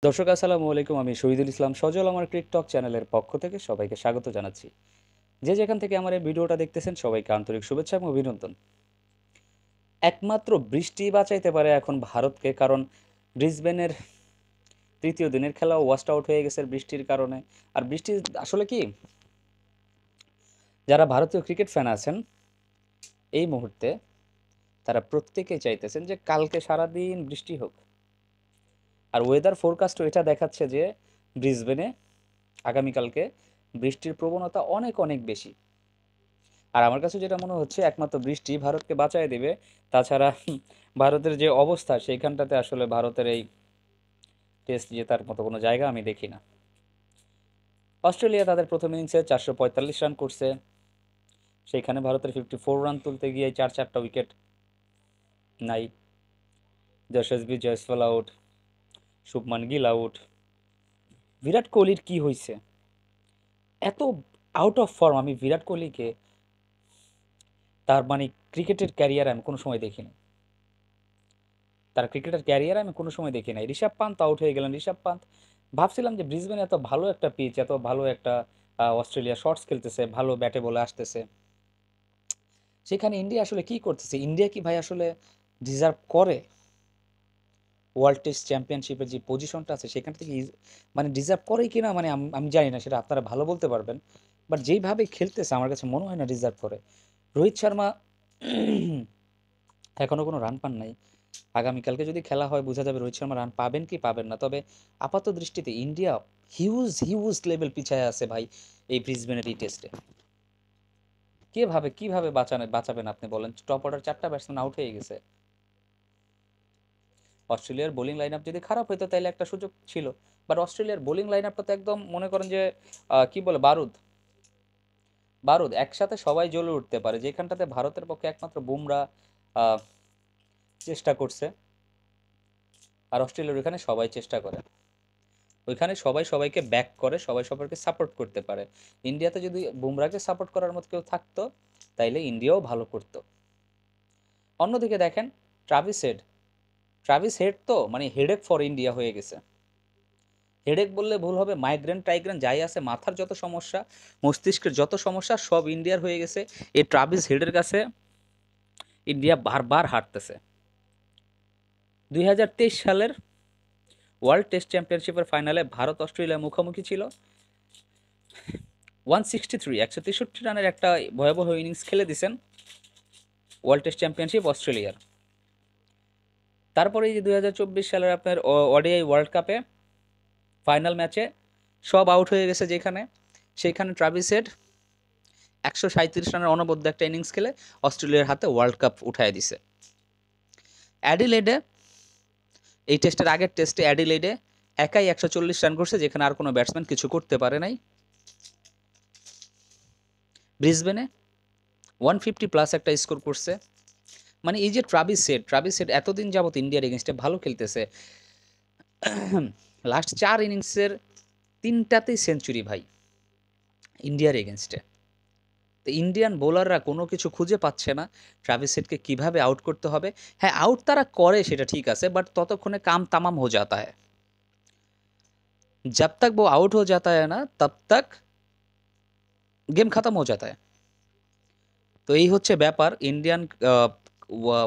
দর্শক আসসালামু আলাইকুম, আমি শহীদুল ইসলাম সজল আমার টিকটক চ্যানেলের পক্ষ থেকে সবাইকে স্বাগত জানাচ্ছি। যে যেখান থেকে আমার এই ভিডিওটা দেখতেছেন সবাইকে আন্তরিক শুভেচ্ছা এবং অভিনন্দন। একমাত্র বৃষ্টি বাঁচাইতে পারে এখন ভারতকে, কারণ ব্রিসবেনের তৃতীয় দিনের খেলা ওয়াস্ট আউট হয়ে গেছে বৃষ্টির কারণে। আর বৃষ্টি আসলে কি, যারা ভারতীয় ক্রিকেট ফ্যান আছেন এই মুহূর্তে তারা প্রত্যেকেই চাইতেছেন যে কালকে সারাদিন বৃষ্টি হোক। আর ওয়েদার ফোরকাস্টও এটা দেখাচ্ছে যে ব্রিসবেনে আগামীকালকে বৃষ্টির প্রবণতা অনেক অনেক বেশি। আর আমার কাছে যেটা মনে হচ্ছে একমাত্র বৃষ্টি ভারতকে বাঁচায় দেবে। তাছাড়া ভারতের যে অবস্থা সেইখানটাতে আসলে ভারতের এই টেস্ট জেতার মতো কোনো জায়গা আমি দেখি না। অস্ট্রেলিয়া তাদের প্রথম ইনিংসে 445 রান করছে, সেইখানে ভারতের 54 রান তুলতে গিয়ে চারটা উইকেট নাই। যশস্বী জয়সওয়াল আউট, শুভমান গিল আউট। বিরাট কোহলির কি হয়েছে, এত আউট অফ ফর্ম আমি বিরাট কোহলিকে তার মানে ক্রিকেটের ক্যারিয়ারে আমি কোনো সময় দেখিনি। তার ক্রিকেটের ক্যারিয়ারে আমি কোনো সময় দেখি নাই। ঋষভ পান্ত আউট হয়ে গেলেন। ঋষভ পান্ত, ভাবছিলাম যে ব্রিসবেন এত ভালো একটা পিচ, এত ভালো একটা অস্ট্রেলিয়া শর্টস খেলতেছে, ভালো ব্যাটে বলে আসতেছে, সেখানে ইন্ডিয়া আসলে কি করতেছে? ইন্ডিয়া কি ভাই আসলে ডিজার্ভ করে ওয়ার্ল্ড টেস্ট চ্যাম্পিয়নশিপের যে পজিশনটা আছে সেখান থেকে মানে ডিজার্ভ করে কিনা, মানে আমি জানি না, সেটা আপনারা ভালো বলতে পারবেন। বাট যেইভাবে খেলতেছে আমার কাছে মনে হয় না ডিজার্ভ করে। রোহিত শর্মা এখনো কোনো রান পান নাই। আগামীকালকে যদি খেলা হয় বোঝা যাবে রোহিত শর্মা রান পাবেন কি পাবেন না। তবে আপাত দৃষ্টিতে ইন্ডিয়া হিউজ হিউজ লেভেল পিছায় আছে ভাই এই ব্রিসবেনের এই টেস্টে। কিভাবে বাঁচাবেন আপনি বলেন? টপ অর্ডার 4টা ব্যাটসম্যান আউট হয়ে গেছে। অস্ট্রেলিয়ার বোলিং লাইন আপ যদি খারাপ হতো তাহলে একটা সুযোগ ছিল। বাট অস্ট্রেলিয়ার বোলিং লাইন আপটা তো একদম মনে করেন যে কি বলে, বারুদ বারুদ একসাথে সবাই জ্বলে উঠতে পারে। যেখানটাতে ভারতের পক্ষে একমাত্র বুমরা আহ, চেষ্টা করছে, আর অস্ট্রেলিয়ার ওইখানে সবাই চেষ্টা করে। ওইখানে সবাই সবাইকে ব্যাক করে, সবাই সবাইকে সাপোর্ট করতে পারে। ইন্ডিয়াতে যদি বুমরাকে সাপোর্ট করার মতো কেউ থাকতো তাইলে ইন্ডিয়াও ভালো করতো। অন্যদিকে দেখেন ট্রাভিস হেড, ট্রাভিস হেড তো মানে হেডেক ফর ইন্ডিয়া হয়ে গেছে। হেডেক বললে ভুল হবে, মাইগ্রেন টাইগ্রেন যাই আছে, মাথার যত সমস্যা, মস্তিষ্কের যত সমস্যা সব ইন্ডিয়ার হয়ে গেছে এই ট্রাভিস হেডের কাছে। ইন্ডিয়া বারবার হারতেছে। 2023 সালের ওয়ার্ল্ড টেস্ট চ্যাম্পিয়নশিপের ফাইনালে ভারত অস্ট্রেলিয়া মুখোমুখি ছিল। 163 রানের একটা ভয়াবহ ইনিংস খেলে দিছেন ওয়ার্ল্ড টেস্ট চ্যাম্পিয়নশিপ অস্ট্রেলিয়ার। তারপরে এই যে 2024 সালের আপনার ওডিআই ওয়ার্ল্ড কাপে ফাইনাল ম্যাচে সব আউট হয়ে গেছে, যেখানে সেইখানে ট্রাভিস হেড 137 রানের অনবদ্য একটা ইনিংস খেলে অস্ট্রেলিয়ার হাতে ওয়ার্ল্ড কাপ উঠায় দিছে। অ্যাডিলেডে, এই টেস্টের আগের টেস্টে অ্যাডিলেডে একাই 140 রান করছে, যেখানে আর কোনো ব্যাটসম্যান কিছু করতে পারে নাই। ব্রিসবেনে 150+ একটা স্কোর করছে। মানে এই যে ট্রাভিস হেড এতদিন যাবত ইন্ডিয়ার এগেনস্টে ভালো খেলতেছে, লাস্ট 4 ইনিংসের 3টাতেই সেঞ্চুরি ভাই ইন্ডিয়ার এগেনস্টে। তো ইন্ডিয়ান বোলাররা কোনো কিছু খুঁজে পাচ্ছে না ট্রাভিস হেডকে কীভাবে আউট করতে হবে। হ্যাঁ, আউট তারা করে সেটা ঠিক আছে, বাট ততক্ষণে কাম তামাম হো যাতা হ্যায়। जब तक वो आउट हो जाता है ना तब तक গেম খতম হয়ে যাতা হ্যায়। তো এই হচ্ছে ব্যাপার। ইন্ডিয়ান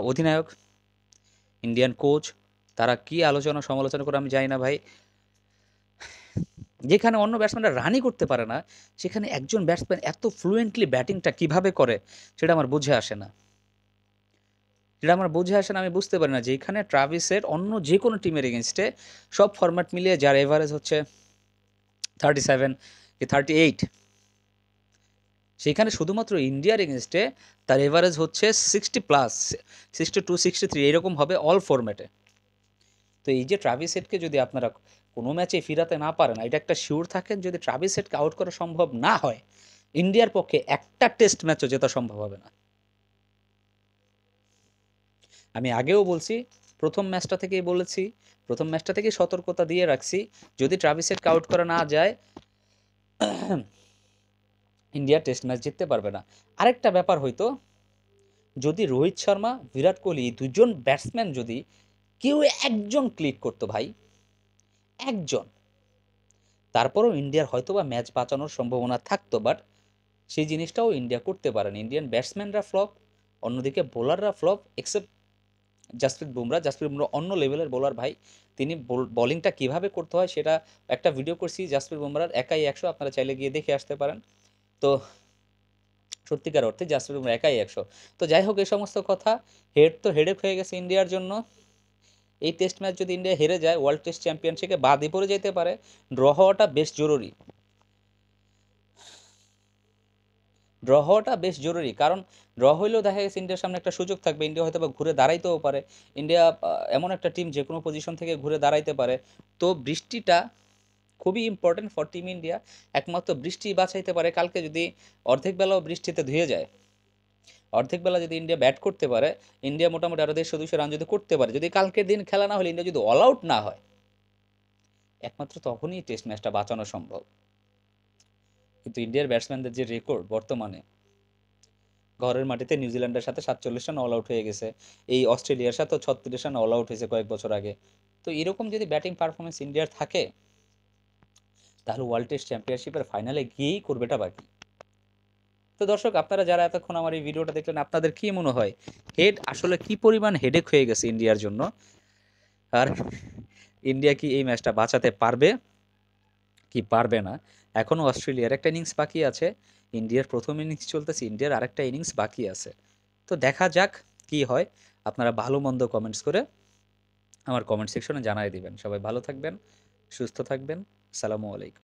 অধিনায়ক, ইন্ডিয়ান কোচ, তারা কি আলোচনা সমালোচনা করে আমি জানি না ভাই। যেখানে অন্য ব্যাটসম্যানরা রানই করতে পারে না, সেখানে একজন ব্যাটসম্যান এত ফ্লুয়েন্টলি ব্যাটিংটা কিভাবে করে সেটা আমার বুঝে আসে না। আমি বুঝতে পারি না যে এখানে ট্রাভিসের অন্য যে কোনো টিমের এগেনস্টে সব ফরম্যাট মিলিয়ে যার এভারেজ হচ্ছে 37 কি 38, সেখানে শুধুমাত্র ইন্ডিয়ার এগেনস্টে তার এভারেজ হচ্ছে 60+, 62 63 এরকম হবে অল ফরম্যাটে। তো এই যে ট্রাভিস হেডকে যদি আপনারা কোনো ম্যাচে ফিরাতে না পারেন, এটা একটা শিওর থাকেন যদি ট্রাভিস হেডকে আউট করা সম্ভব না হয় ইন্ডিয়ার পক্ষে একটা টেস্ট ম্যাচও জেতা সম্ভব হবে না। আমি আগেও বলছি, প্রথম ম্যাচটা থেকেই সতর্কতা দিয়ে রাখছি, যদি ট্রাভিস হেডকে আউট করা না যায় ইন্ডিয়া টেস্ট ম্যাচ জিততে পারবে না। আরেকটা ব্যাপার হয়তো, যদি রোহিত শর্মা বিরাট কোহলি দুজন ব্যাটসম্যান যদি কেউ একজন ক্লিক করতো ভাই, একজন। তারপরেও ইন্ডিয়ার হয়তোবা ম্যাচ বাঁচানোর সম্ভাবনা থাকতো, বাট সেই জিনিসটাও ইন্ডিয়া করতে পারেনি। ইন্ডিয়ান ব্যাটসম্যানরা ফ্লপ, অন্যদিকে বোলাররা ফ্লপ, এক্সেপ্ট জাসপ্রীত বুমরা অন্য লেভেলের বোলার ভাই। তিনি বোলিংটা কিভাবে করতে হয় সেটা একটা ভিডিও করছি জাসপ্রীত বুমরার একাই 100, আপনারা চাইলে গিয়ে দেখে আসতে পারেন। তো সত্যিকার অর্থে জাসপ্রীত বুমরা একাই 100। তো যাই হোক, এই সমস্ত কথা, হেড তো হেডেক হয়ে গেছে ইন্ডিয়ার জন্য। এই টেস্ট ম্যাচ যদি ইন্ডিয়া হেরে যায়, ওয়ার্ল্ড টেস্ট চ্যাম্পিয়নশিপে বাদই পড়ে যেতে পারে। ড্র হওয়াটা বেশ জরুরি, কারণ ড্র হইলেও দেখা গেছে ইন্ডিয়ার সামনে একটা সুযোগ থাকবে, ইন্ডিয়া হয়তো বা ঘুরে দাঁড়াইতেও পারে। ইন্ডিয়া এমন একটা টিম যে কোনো পজিশন থেকে ঘুরে দাঁড়াইতে পারে। তো বৃষ্টিটা খুবই ইম্পর্টেন্ট ফর টিম ইন্ডিয়া। একমাত্র বৃষ্টি বাঁচাইতে পারে। কালকে যদি অর্ধেক বেলাও বৃষ্টিতে ধুয়ে যায়, অর্ধেক বেলা যদি ইন্ডিয়া ব্যাট করতে পারে, ইন্ডিয়া মোটামুটি আরও 150-200 রান যদি করতে পারে, যদি কালকের দিন খেলা না হলে ইন্ডিয়া যদি অল আউট না হয়, একমাত্র তখনই টেস্ট ম্যাচটা বাঁচানো সম্ভব। কিন্তু ইন্ডিয়ার ব্যাটসম্যানদের যে রেকর্ড বর্তমানে, ঘরের মাটিতে নিউজিল্যান্ডের সাথে 47 রান অল আউট হয়ে গেছে, এই অস্ট্রেলিয়ার সাথেও 36 রান অল আউট হয়েছে কয়েক বছর আগে। তো এরকম যদি ব্যাটিং পারফরমেন্স ইন্ডিয়ার থাকে, তাহলে ওয়ার্ল্ড টেস্ট চ্যাম্পিয়নশিপের ফাইনালে গিয়েই করবেটা বাকি। তো দর্শক, আপনারা যারা এতক্ষণ আমার এই ভিডিওটা দেখলেন, আপনাদের কি মনে হয় হেড আসলে কি পরিমাণ হেডেক হয়ে গেছে ইন্ডিয়ার জন্য, আর ইন্ডিয়া কি এই ম্যাচটা বাঁচাতে পারবে কি পারবে না? এখনও অস্ট্রেলিয়ার একটা ইনিংস বাকি আছে, ইন্ডিয়ার প্রথম ইনিংস চলতেছে, ইন্ডিয়ার আরেকটা ইনিংস বাকি আছে। তো দেখা যাক কি হয়। আপনারা ভালো মন্দ কমেন্টস করে আমার কমেন্ট সেকশনে জানাই দিবেন। সবাই ভালো থাকবেন, সুস্থ থাকবেন। আসসালামু আলাইকুম।